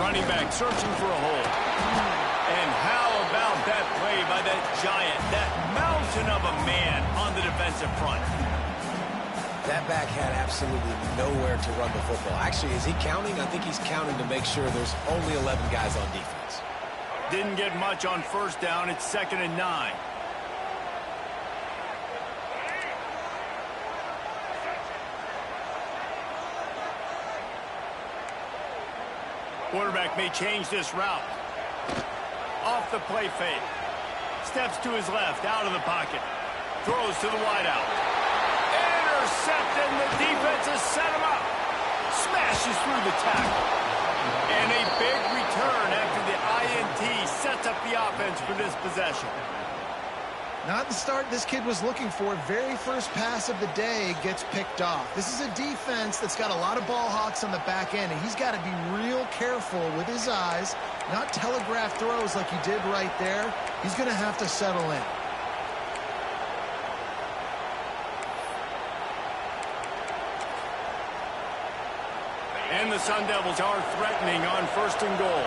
Running back searching for a hole. And how about that play by that giant, that mountain of a man on the defensive front? That back had absolutely nowhere to run the football. Actually, is he counting? I think he's counting to make sure there's only 11 guys on defense. Didn't get much on first down. It's 2nd and 9. Quarterback may change this route. Off the play fake. Steps to his left, out of the pocket. Throws to the wideout. Intercepted, and the defense has set him up. Smashes through the tackle. And a big return after the INT sets up the offense for this possession. Not the start this kid was looking for. Very first pass of the day gets picked off. This is a defense that's got a lot of ball hawks on the back end, and he's got to be real careful with his eyes, not telegraph throws like he did right there. He's going to have to settle in. And the Sun Devils are threatening on 1st and goal.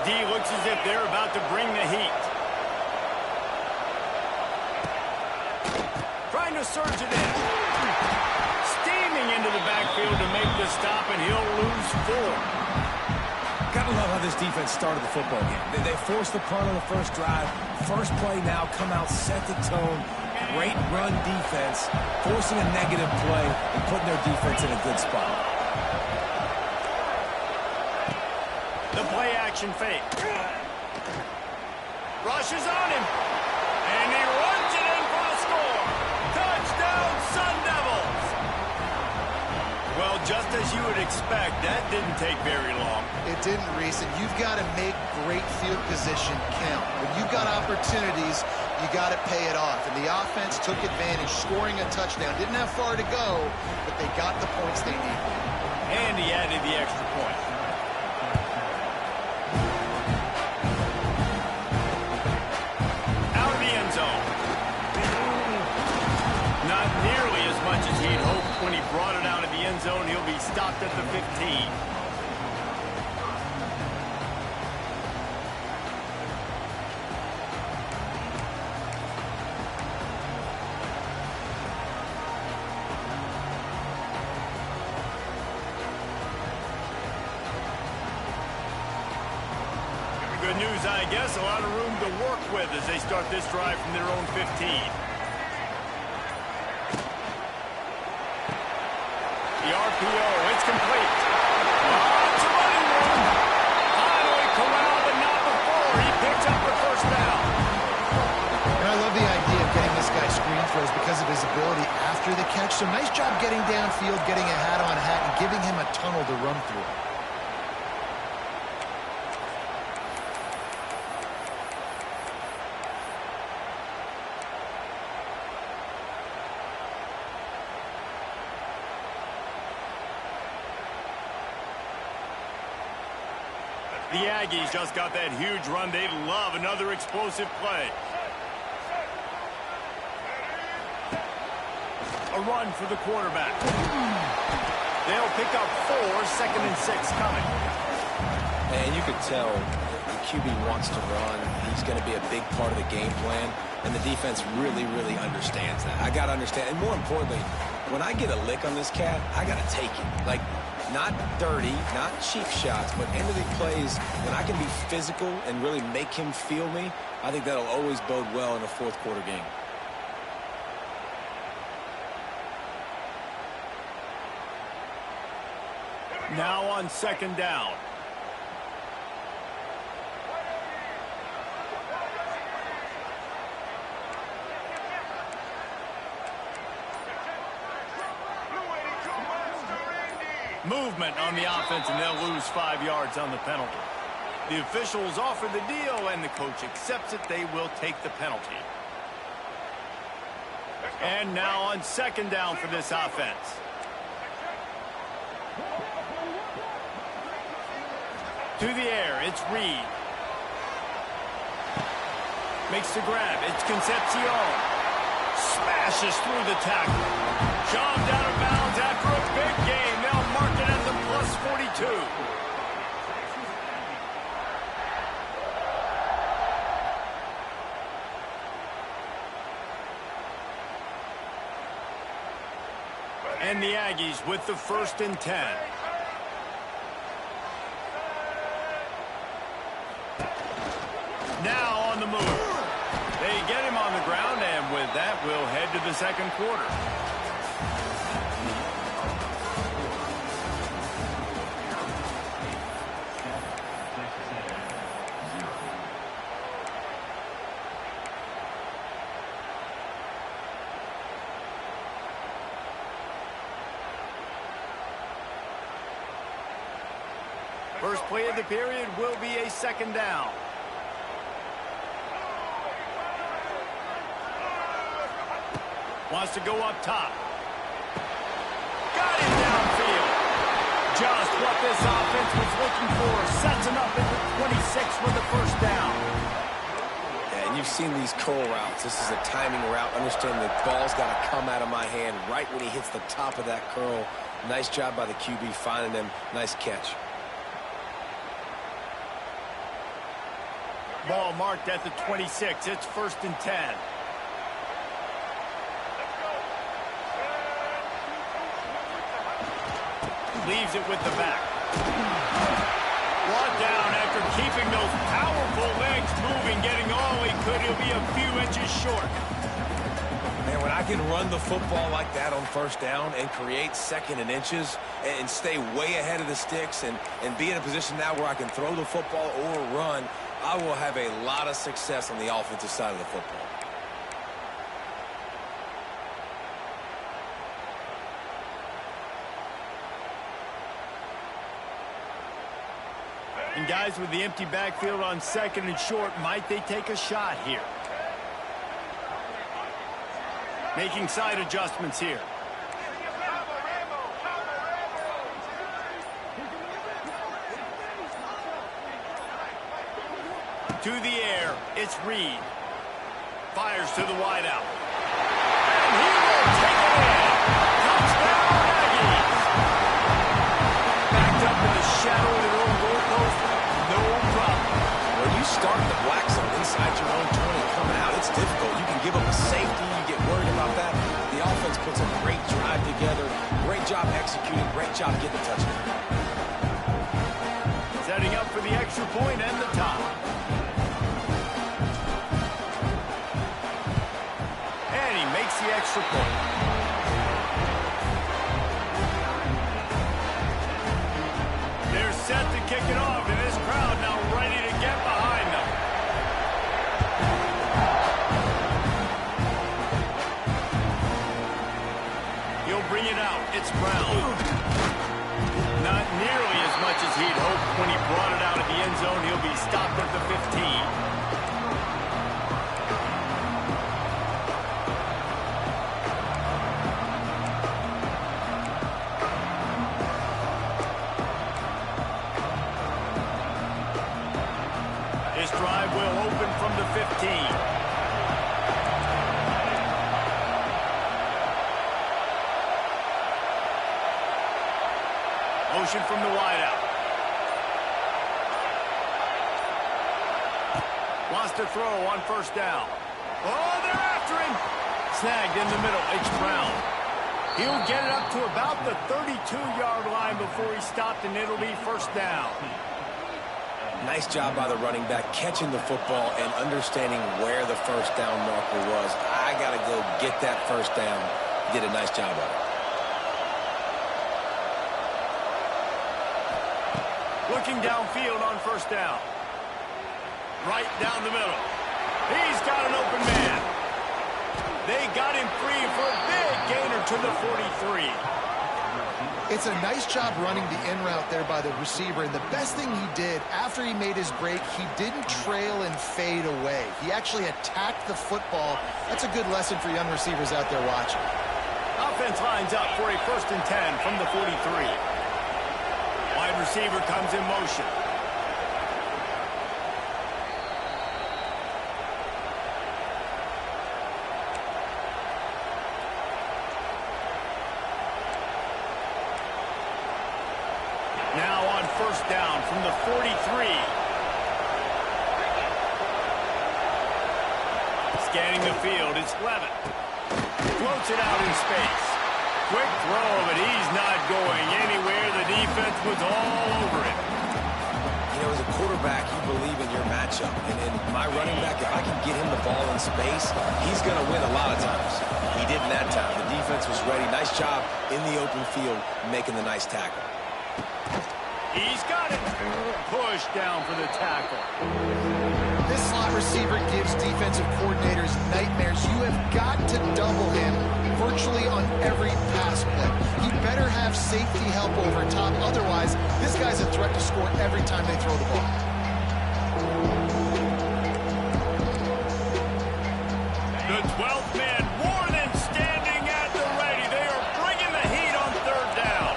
D looks as if they're about to bring the heat. Trying to surge it in. Steaming into the backfield to make the stop, and he'll lose 4. Gotta love how this defense started the football game. They forced the punt on the first drive. First play now, come out, set the tone. Great run defense, forcing a negative play and putting their defense in a good spot. The play action fake. Rushes on him. And he runs it in for the score. Touchdown, Sun Devils. Well, just as you would expect, that didn't take very long. It didn't, Reese, and you've got to make great field position count. When you've got opportunities, you got to pay it off. And the offense took advantage, scoring a touchdown. Didn't have far to go, but they got the points they needed. And he added the extra point. Out of the end zone. Not nearly as much as he'd hoped when he brought it out of the end zone. He'll be stopped at the 15. Good news, I guess. A lot of room to work with as they start this drive from their own 15. The RPO, it's complete. Lots of running room. Highway corral, but not before. He picks up the first down. And I love the idea of getting this guy screen throws because of his ability after the catch. So nice job getting downfield, getting a hat-on-hat, and giving him a tunnel to run through. The Aggies just got that huge run. They love another explosive play. A run for the quarterback. They'll pick up 4, 2nd and 6 coming. And you could tell the QB wants to run. He's going to be a big part of the game plan, and the defense really, really understands that. I got to understand, and more importantly, when I get a lick on this cat, I got to take it. Like, not dirty, not cheap shots, but end of the plays, when I can be physical and really make him feel me, I think that'll always bode well in a fourth quarter game. Now on 2nd down. Movement on the offense, and they'll lose 5 yards on the penalty. The officials offer the deal, and the coach accepts it. They will take the penalty. And now on 2nd down for this offense. To the air, it's Reed. Makes the grab, it's Concepcion. Smashes through the tackle. Shoved out of bounds after a big game. They'll mark it at the +42. And the Aggies with the 1st and 10. Now on the move. They get him on the ground, and with that, we'll head to the 2nd quarter. First play of the period will be a 2nd down. Wants to go up top. Got him downfield. Just what this offense was looking for. Sets him up at the 26 with the 1st down. Yeah, and you've seen these curl routes. This is a timing route. Understand the ball's got to come out of my hand right when he hits the top of that curl. Nice job by the QB finding him. Nice catch. Ball marked at the 26. It's 1st and 10. Leaves it with the back. Brought down after keeping those powerful legs moving, getting all he could. He'll be a few inches short. Man, when I can run the football like that on 1st down and create 2nd and inches and stay way ahead of the sticks and be in a position now where I can throw the football or run, I will have a lot of success on the offensive side of the football. And guys, with the empty backfield on 2nd and short, might they take a shot here? Making side adjustments here. To the air, it's Reed. Fires to the wideout. And he will take it in. Touchdown, Aggies. Backed up in the shadow of their own goalpost. No problem. When you start the black zone inside your own 20 coming out, it's difficult. You can give up a safety. You get worried about that. The offense puts a great drive together. Great job executing. Great job getting the touchdown. Setting up for the extra point and the top. And he makes the extra point. They're set to kick it off, and this crowd now ready to get behind them. He'll bring it out. It's Brown. Not nearly as much as he'd hoped when he brought it out of the end zone. He'll be stopped at the 15. This drive will open from the 15. Motion from the wideout. Wants to throw on 1st down. Oh, they're after him. Snagged in the middle. It's Brown. He'll get it up to about the 32-yard line before he stopped, and it'll be 1st down. Nice job by the running back, catching the football and understanding where the 1st down marker was. I got to go get that 1st down. Did a nice job of it. Looking downfield on 1st down. Right down the middle. He's got an open man. They got him free for a big gainer to the 43. It's a nice job running the in route there by the receiver, and the best thing he did after he made his break, he didn't trail and fade away. He actually attacked the football. That's a good lesson for young receivers out there watching. Offense lines up for a 1st and 10 from the 43. Wide receiver comes in motion. Now on 1st down from the 43. Scanning the field, it's Levitt. Floats it out in space. Quick throw, but he's not going anywhere. The defense was all over it. You know, as a quarterback, you believe in your matchup. And in my running back, if I can get him the ball in space, he's going to win a lot of times. He didn't that time. The defense was ready. Nice job in the open field making the nice tackle. He's got it. Push down for the tackle. This slot receiver gives defensive coordinators nightmares. You have got to double him virtually on every pass play. He better have safety help over top. Otherwise, this guy's a threat to score every time they throw the ball. The 12th man more than standing at the ready. They are bringing the heat on third down.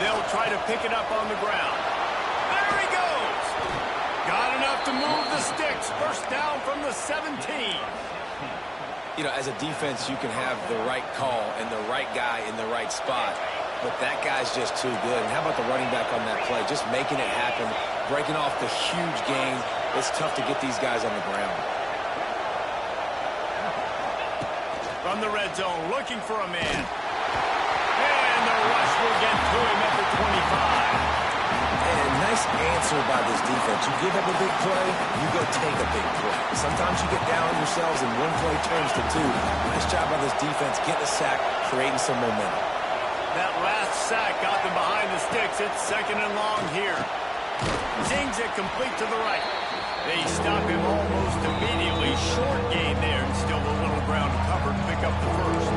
They'll try to pick it up on the ground. There he goes. Got enough to move the sticks. First down from the 17. You know, as a defense, you can have the right call and the right guy in the right spot, but that guy's just too good. And how about the running back on that play? Just making it happen, breaking off the huge gain. It's tough to get these guys on the ground. From the red zone, looking for a man. And the rush will get to him at the 25. And a nice answer by this defense. You give up a big play, you go take a big play. Sometimes you get down on yourselves and one play turns to two. Nice job by this defense, getting a sack, creating some momentum. That last sack got them behind the sticks. It's second and long here. Zings it complete to the right. They stop him almost immediately. Short gain there, and still a little ground covered to pick up the first.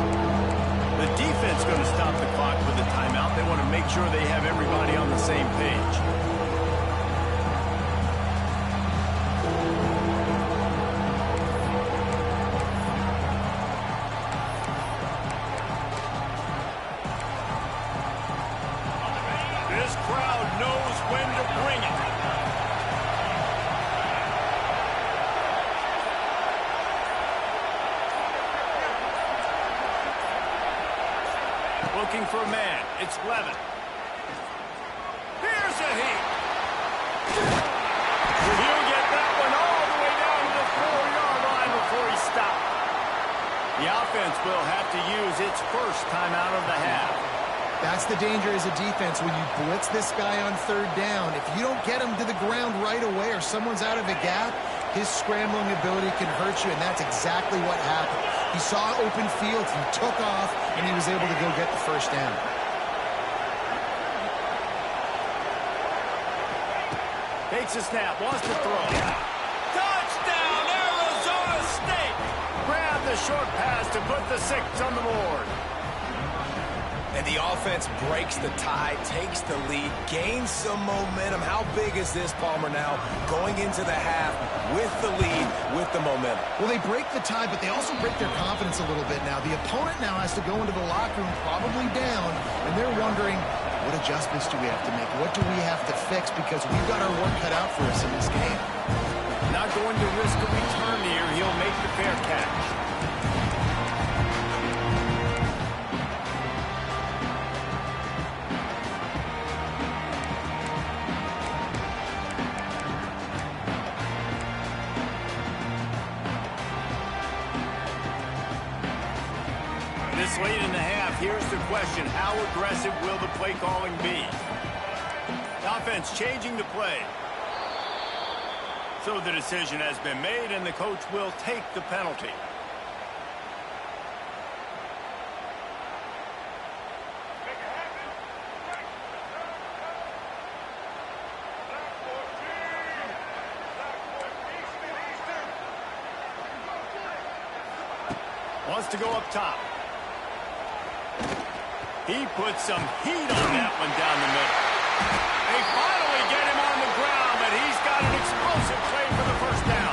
The defense going to stop the clock with a timeout. They want to make sure they have everybody on the same page. This crowd knows when to bring it. Looking for a man. It's Levin. Here's a heat. He'll get that one all the way down to the 4-yard line before he stopped. The offense will have to use its first timeout of the half. That's the danger as a defense when you blitz this guy on third down. If you don't get him to the ground right away or someone's out of a gap, his scrambling ability can hurt you, and that's exactly what happened. He saw open field, he took off, and he was able to go get the first down. Takes a snap, wants to throw. Touchdown, Arizona State! Grab the short pass to put the 6 on the board. And the offense breaks the tie, takes the lead, gains some momentum. How big is this, Palmer, now going into the half with the lead, with the momentum? Well, they break the tie, but they also break their confidence a little bit now. The opponent now has to go into the locker room probably down, and they're wondering, what adjustments do we have to make? What do we have to fix? Because we've got our work cut out for us in this game. Not going to risk a return here. He'll make the fair catch. This late in the half, here's the question. How aggressive will the play calling be? Offense changing the play. So the decision has been made, and the coach will take the penalty. Wants to go up top. He puts some heat on that one down the middle. They finally get him on the ground, but he's got an explosive play for the first down.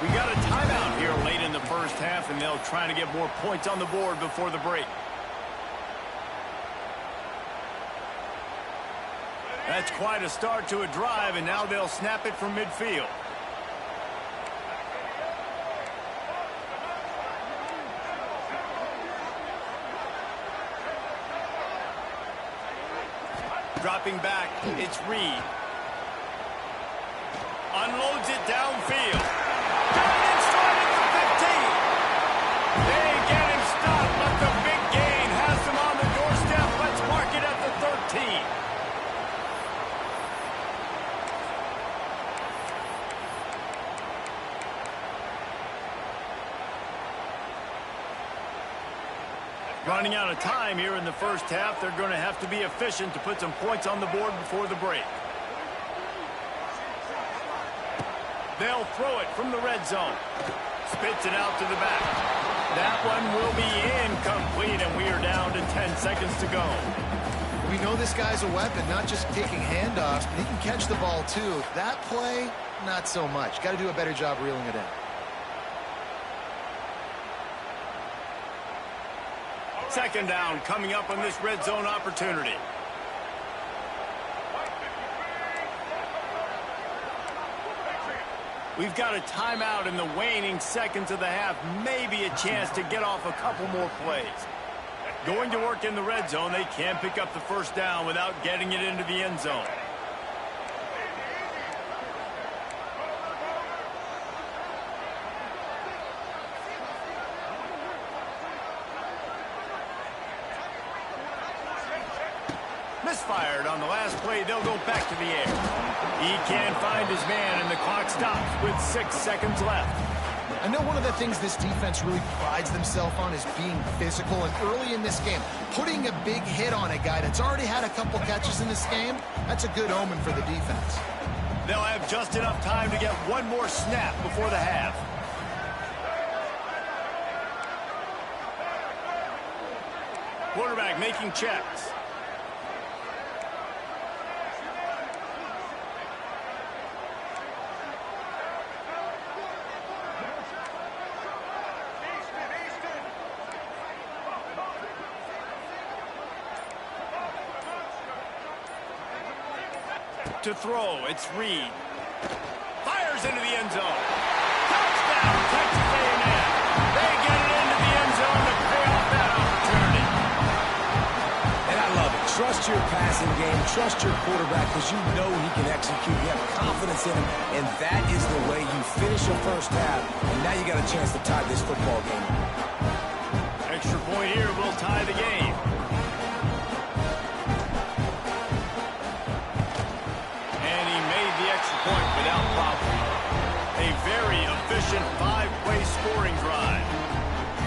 We got a timeout here late in the first half, and they'll try to get more points on the board before the break. That's quite a start to a drive, and now they'll snap it from midfield. Dropping back, it's Reed. Unloads it downfield. Down inside at the 15. They Running out of time here in the first half. They're going to have to be efficient to put some points on the board before the break. They'll throw it from the red zone. Spits it out to the back. That one will be incomplete, and we are down to 10 seconds to go. We know this guy's a weapon, not just taking handoffs, but he can catch the ball too. That play, not so much. Got to do a better job reeling it in. Second down coming up on this red zone opportunity. We've got a timeout in the waning seconds of the half. Maybe a chance to get off a couple more plays. Going to work in the red zone. They can't pick up the first down without getting it into the end zone. Misfired on the last play. They'll go back to the air. He can't find his man, and the clock stops with 6 seconds left. I know one of the things this defense really prides themselves on is being physical, and early in this game, putting a big hit on a guy that's already had a couple catches in this game, that's a good omen for the defense. They'll have just enough time to get one more snap before the half. Quarterback making checks. To throw, it's Reed. Fires into the end zone. Touchdown, Texas A&M. They get it into the end zone to pay off that opportunity. And I love it. Trust your passing game. Trust your quarterback because you know he can execute. You have confidence in him, and that is the way you finish your first half. And now you got a chance to tie this football game. Extra point here will tie the game. Point without problem. A very efficient 5-play scoring drive.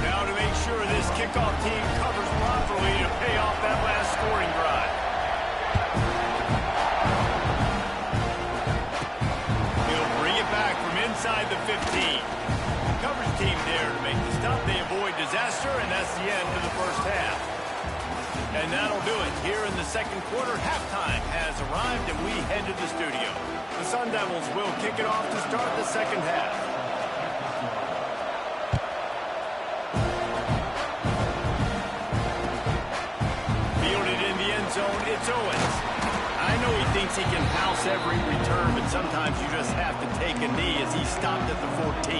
Now to make sure this kickoff team covers properly to pay off that last scoring drive. He'll bring it back from inside the 15. Coverage team there to make the stop. They avoid disaster, and that's the end of the first half. And that'll do it. Here in the second quarter, halftime has arrived, and we head to the studio. The Sun Devils will kick it off to start the second half. Fielded in the end zone, it's Owens. I know he thinks he can house every return, but sometimes you just have to take a knee as he stopped at the 14.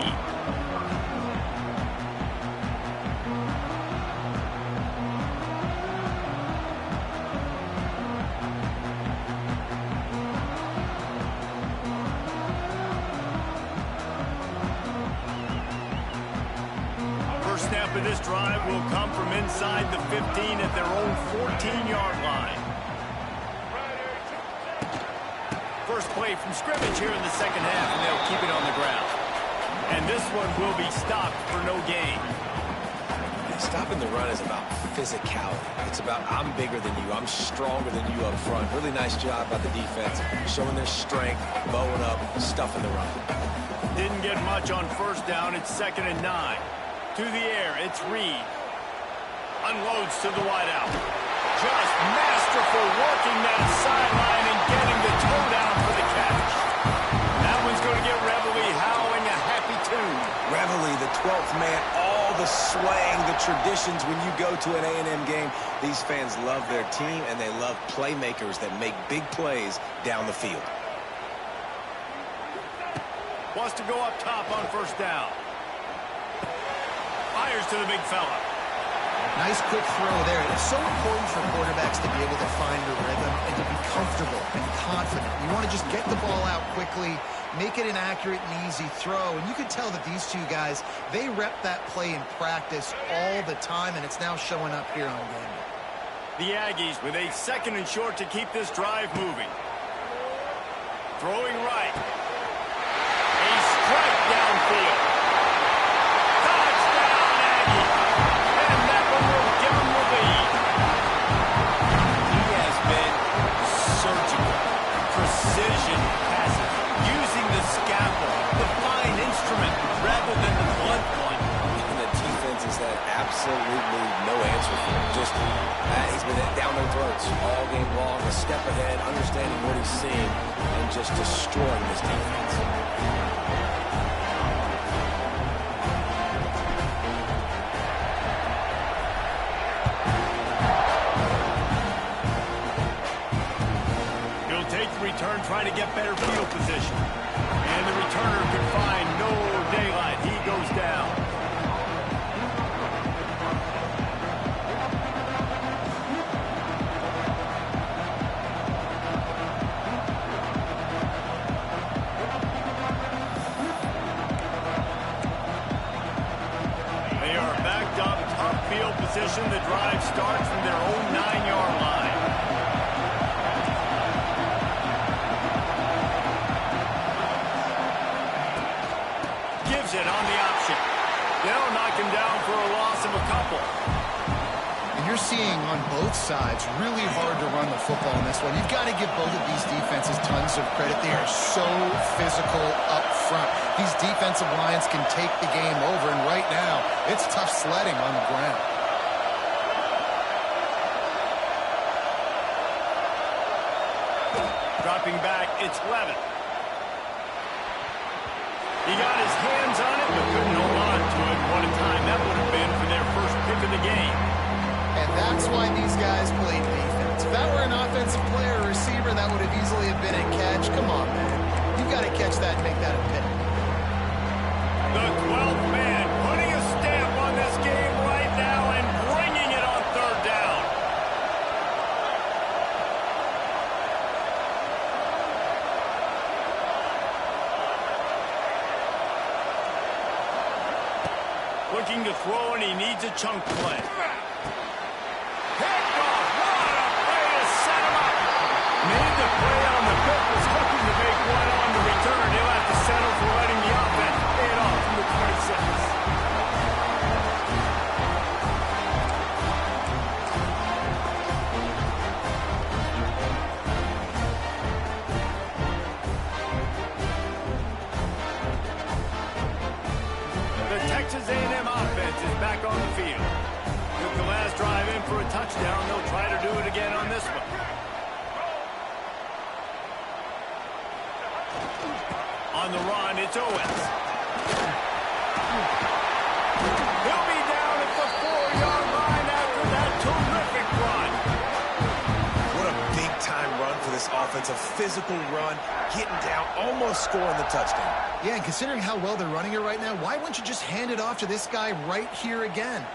Snap of this drive will come from inside the 15 at their own 14-yard line. First play from scrimmage here in the second half, and they'll keep it on the ground. And this one will be stopped for no gain. Stopping the run is about physicality. It's about I'm bigger than you. I'm stronger than you up front. Really nice job by the defense, showing their strength, bowing up, stuffing the run. Didn't get much on first down. It's 2nd and 9. To the air, it's Reed. Unloads to the wideout. Just masterful working that sideline and getting the toe down for the catch. That one's going to get Reveille howling a happy tune. Reveille, the 12th man, all the swaying, the traditions when you go to an A&M game. These fans love their team, and they love playmakers that make big plays down the field. Wants to go up top on first down. Fires to the big fella. Nice quick throw there. It's so important for quarterbacks to be able to find a rhythm and to be comfortable and confident. You want to just get the ball out quickly, make it an accurate and easy throw. And you can tell that these two guys, they rep that play in practice all the time, and it's now showing up here on game day. The Aggies with a 2nd and short to keep this drive moving. Throwing right. A strike downfield. Touchdown, Aggies. And that one will give them all game long, a step ahead, understanding what he's seeing, and just destroying this defense. He'll take the return, trying to get better field position. And the returner could find no daylight. He goes down. They are backed up, tough field position. The drive starts from their own 9-yard line. Gives it on the option. They'll knock him down for a loss of a couple. And you're seeing on both sides really hard to run the football in this one. You've got to give both of these defenses tons of credit. They are so physical up front. These defensive lines can take the game over, and right now, it's tough sledding on the ground. Dropping back, it's Levin. He got his hands on it, but couldn't hold on to it. What a time that would have been for their first pick of the game. And that's why these guys play defense. If that were an offensive player or receiver, that would have easily have been a catch. Come on, man. You've got to catch that and make that a pick. The 12th man putting a stamp on this game right now and bringing it on third down. Looking to throw, and he needs a chunk play. Picked off. What a play to set him up. Made the play on the pick, was hoping to make one on the return. He'll have to settle for letting the offense pay it off from the 26. The Texas A&M offense is back on the field. Took the last drive in for a touchdown. They'll try to do it again on this one. On the run, it's Owens. He'll be down at the 4-yard line after that terrific run. What a big-time run for this offense. A physical run, getting down, almost scoring the touchdown. Yeah, and considering how well they're running it right now, why wouldn't you just hand it off to this guy right here again?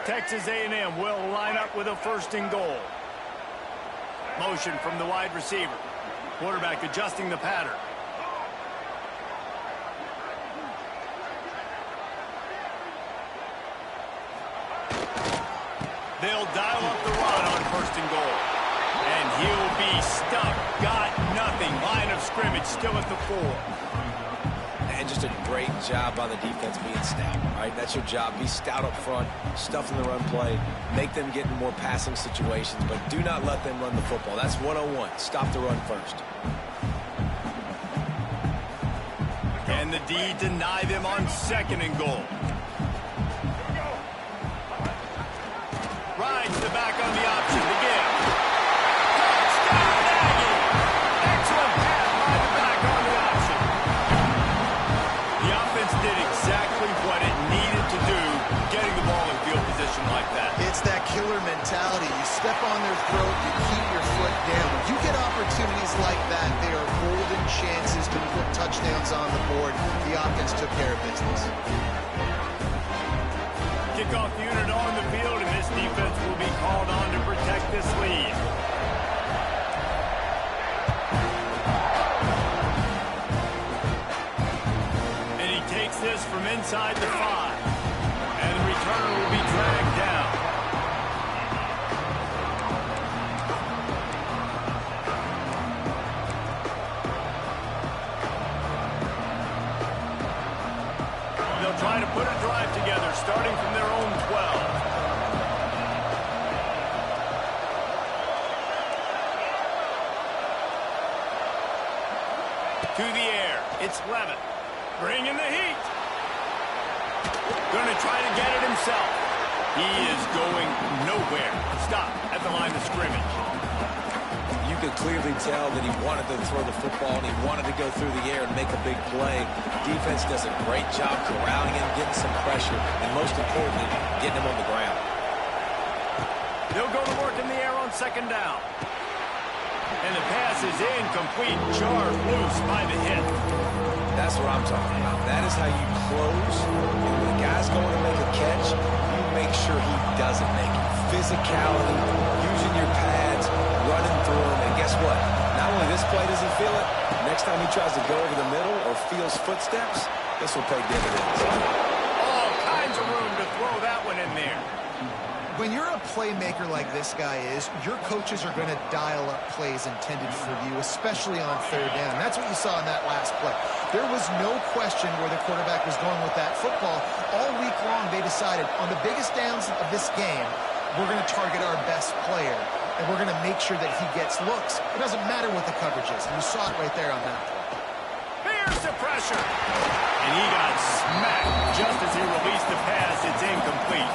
Texas A&M will line up with a 1st and goal. Motion from the wide receiver. Quarterback adjusting the pattern. They'll dial up the run on 1st and goal. And he'll be stuck. Got nothing. Line of scrimmage still at the 4. And just a great job on the defense being stout, right? That's your job. Be stout up front, stuff in the run play, make them get in more passing situations, but do not let them run the football. That's 101. Stop the run first. Can the D deny them on 2nd and goal? Rides the back on the option to give. Touchdown, Aggie! Excellent pass by the back on the option. The offense did exactly what it needed to do, getting the ball in field position like that. It's that killer mentality. You step on their throat, you keep your foot down. You get opportunities like that, they are golden chances to put touchdowns on the board. The offense took care of business. Kickoff unit on the field, and this defense will be called on to protect this lead. And he takes this from inside the 5. And the returner will be dragged down. They'll try to put a drive together, starting from their own 12. To the air, it's Levin. Bringing the heat. Going to try to get it himself. He is going nowhere. Stop at the line of scrimmage. You could clearly tell that he wanted to throw the football and he wanted to go through the air and make a big play. Defense does a great job corralling him, getting some pressure, and most importantly, getting him on the ground. They'll go to work in the air on second down. And the pass is incomplete. Jarred loose by the hit. That's what I'm talking about. That is how you close. And when the guy's going to make a catch, you make sure he doesn't make it. Physicality, using your pads, running through him. And guess what? Not only this play does he feel it, next time he tries to go over the middle or feels footsteps, this will pay dividends. All kinds of room to throw that one in there. When you're a playmaker like this guy is, your coaches are going to dial up plays intended for you, especially on third down. That's what you saw in that last play. There was no question where the quarterback was going with that football. All week long, they decided on the biggest downs of this game, we're going to target our best player, and we're going to make sure that he gets looks. It doesn't matter what the coverage is, and you saw it right there on that play. Here's the pressure. And he got smacked just as he released the pass. It's incomplete.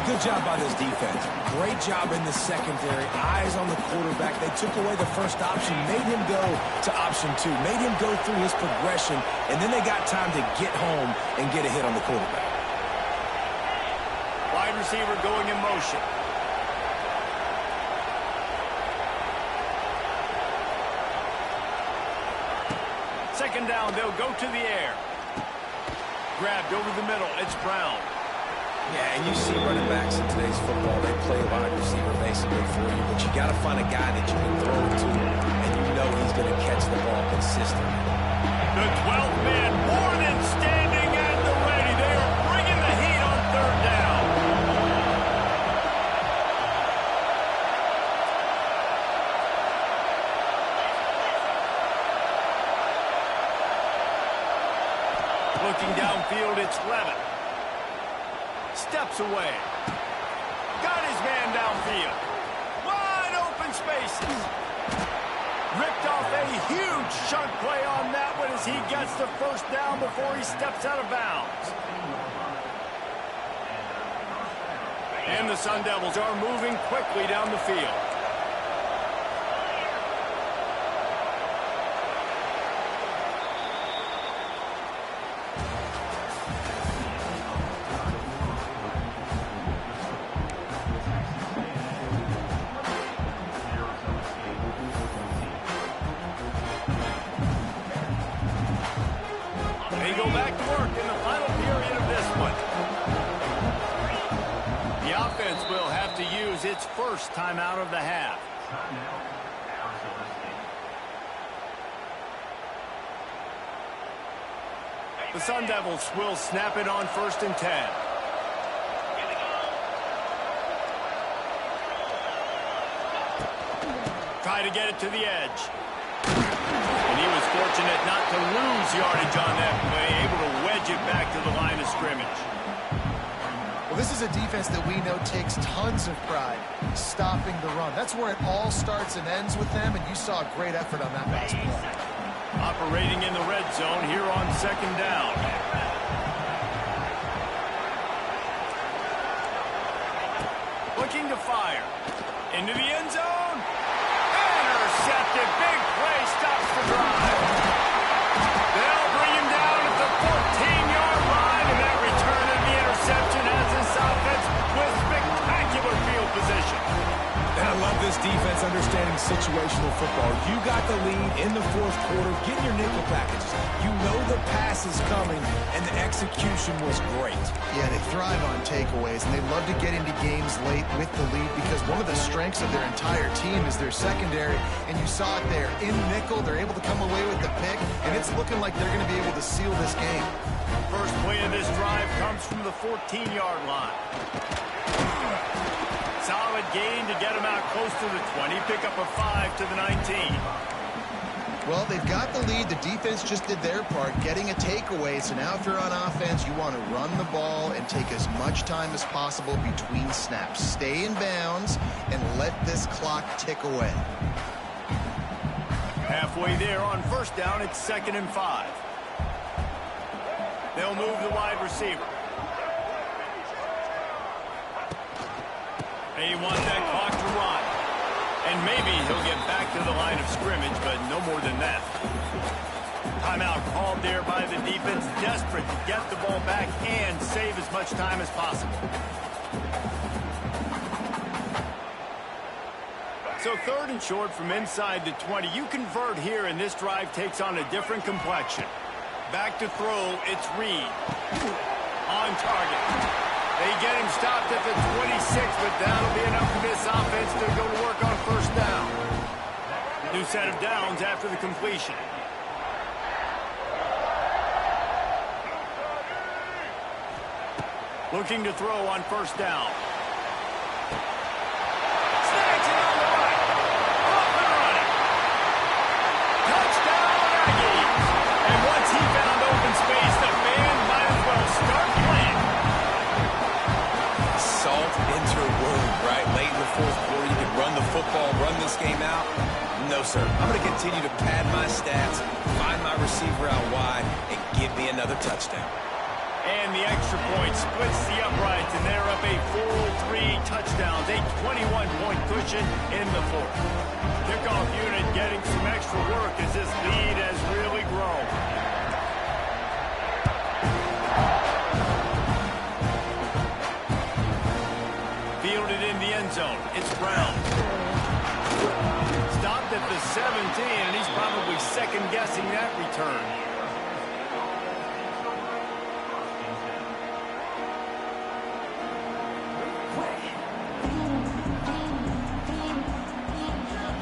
Good job by this defense. Great job in the secondary. Eyes on the quarterback. They took away the first option, made him go to option 2, made him go through his progression, and then they got time to get home and get a hit on the quarterback. Wide receiver going in motion. Second down, they'll go to the air. Grabbed over the middle. It's Brown. Yeah, and you see running backs in today's football, they play a wide receiver basically for you, but you got to find a guy that you can throw it to, and you know he's going to catch the ball consistently. The 12th man more than standing at the ready. They are bringing the heat on third down. Looking downfield, it's Levitt. Steps away. Got his man downfield. Wide open spaces. Ripped off a huge chunk play on that one as he gets the first down before he steps out of bounds. And the Sun Devils are moving quickly down the field. They go back to work in the final period of this one. The offense will have to use its first timeout of the half. The Sun Devils will snap it on 1st and 10. Try to get it to the edge. And he was fortunate not to lose yardage on that play, able to wedge it back to the line of scrimmage. Well, this is a defense that we know takes tons of pride stopping the run. That's where it all starts and ends with them, and you saw a great effort on that last play. Operating in the red zone here on second down. Looking to fire. Into the end zone. Intercepted. Big play stops the drive. They'll bring him down at the 14-yard line, and that return of the interception has this offense with spectacular field position. And I love this defense understanding situational football. You got the lead in the 4th quarter. Get your nickel packages. You know the pass is coming, and the execution was great. Yeah, they thrive on takeaways, and they love to get into games late with the lead because one of the strengths of their entire team is their secondary, and you saw it there. In nickel, they're able to come away with the pick, and it's looking like they're going to be able to seal this game. First play of this drive comes from the 14-yard line. Solid gain to get him out close to the 20. Pick up a 5 to the 19. Well, they've got the lead. The defense just did their part, getting a takeaway. So now if you're on offense, you want to run the ball and take as much time as possible between snaps. Stay in bounds and let this clock tick away. Halfway there on 1st down, it's 2nd and 5. They'll move the wide receiver. They want that clock to run. And maybe he'll get back to the line of scrimmage, but no more than that. Timeout called there by the defense, desperate to get the ball back and save as much time as possible. So 3rd and short from inside the 20. You convert here, and this drive takes on a different complexion. Back to throw, it's Reed. On target. They get him stopped at the 26, but that'll be enough for this offense to go to work on 1st down. New set of downs after the completion. Looking to throw on 1st down. Snags it on the right. Off and running. Touchdown, Aggies. And once he found open space, the band might as well start playing. Salt into a wound, right? Late in the 4th quarter, you can run the football, run this game out. No, sir. I'm going to continue to pad my stats, find my receiver out wide, and give me another touchdown. And the extra point splits the uprights, and they're up a full 3 touchdowns, a 21-point cushion in the 4th. Kickoff unit getting some extra work as this lead has really grown. Fielded in the end zone. It's Brown. Stopped at the 17, and he's probably second-guessing that return.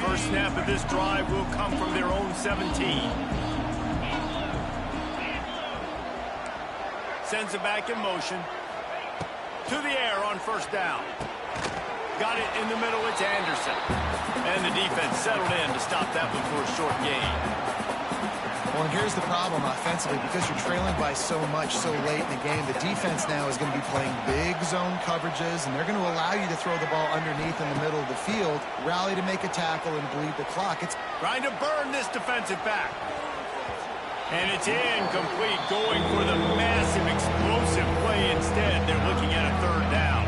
First snap of this drive will come from their own 17. Sends it back in motion. To the air on 1st down. Got it in the middle, it's Anderson. And the defense settled in to stop that one for a short gain. Well, and here's the problem offensively. Because you're trailing by so much so late in the game, the defense now is going to be playing big zone coverages, and they're going to allow you to throw the ball underneath in the middle of the field, rally to make a tackle, and bleed the clock. It's trying to burn this defensive back. And it's incomplete, going for the massive explosive play instead. They're looking at a 3rd down.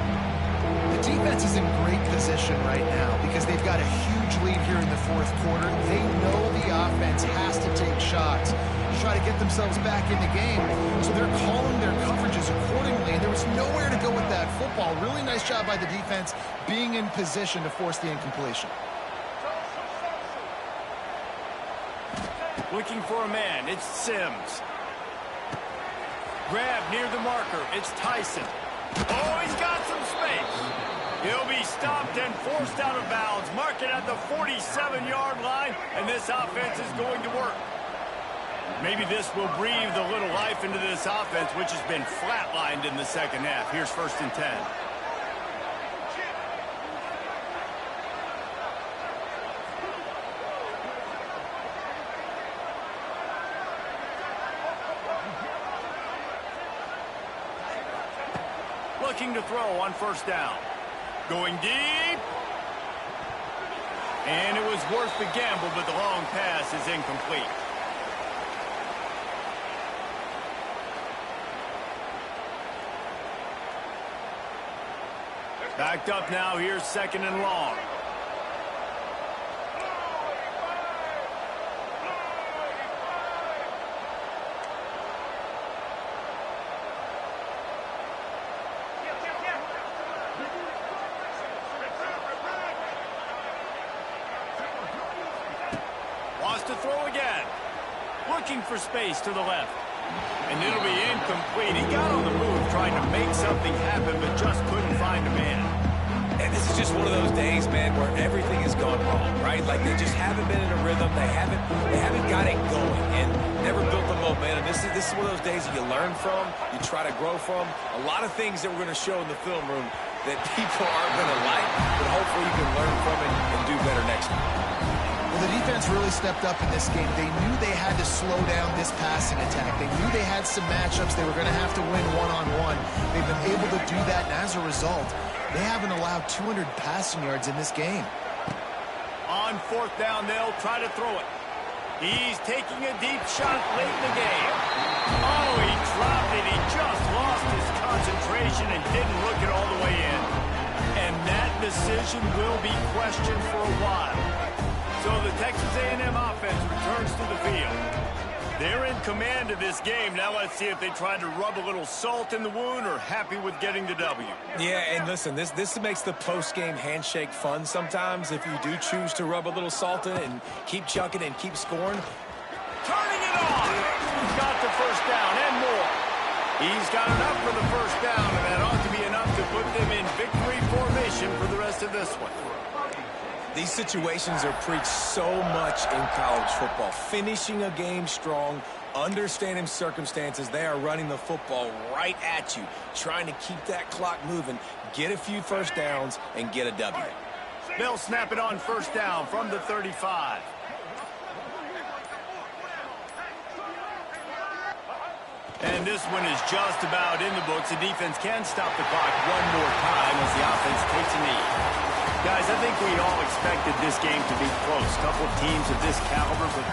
The defense is in great position right now because they've got a huge lead here in the 4th quarter. They know the offense has to take shots to try to get themselves back in the game. So they're calling their coverages accordingly. And there was nowhere to go with that football. Really nice job by the defense being in position to force the incompletion. Looking for a man, it's Sims. Grab near the marker, it's Tyson. Oh, he's got some space. He'll be stopped and forced out of bounds. Mark it at the 47-yard line, and this offense is going to work. Maybe this will breathe a little life into this offense, which has been flatlined in the 2nd half. Here's 1st and 10. Looking to throw on 1st down. Going deep. And it was worth the gamble, but the long pass is incomplete. Backed up now. Here's 2nd and long. To throw again. Looking for space to the left. And it'll be incomplete. He got on the move trying to make something happen, but just couldn't find a man. And this is just one of those days, man, where everything has gone wrong, right? Like they just haven't been in a rhythm. They haven't got it going and never built the momentum. This is one of those days that you learn from, you try to grow from. A lot of things that we're going to show in the film room that people aren't going to like, but hopefully you can learn from it and do better next time. Well, the defense really stepped up in this game. They knew they had to slow down this passing attack. They knew they had some matchups they were going to have to win one-on-one. They've been able to do that, and as a result, they haven't allowed 200 passing yards in this game. On 4th down, they'll try to throw it. He's taking a deep shot late in the game. Oh, he dropped it. He just lost his concentration and didn't look it all the way in. And that decision will be questioned for a while. So the Texas A&M offense returns to the field. They're in command of this game. Now let's see if they try to rub a little salt in the wound or happy with getting the W. Yeah, and listen, this makes the post-game handshake fun sometimes if you do choose to rub a little salt in it and keep chucking and keep scoring. Turning it on. He's got the first down and more. He's got enough for the first down, and that ought to be enough to put them in victory formation for the rest of this one. These situations are preached so much in college football. Finishing a game strong, understanding circumstances. They are running the football right at you, trying to keep that clock moving, get a few first downs, and get a W. They'll snap it on first down from the 35. And this one is just about in the books. The defense can stop the clock one more time as the offense takes a knee. Guys, I think we all expected this game to be close. Couple teams of this caliber, but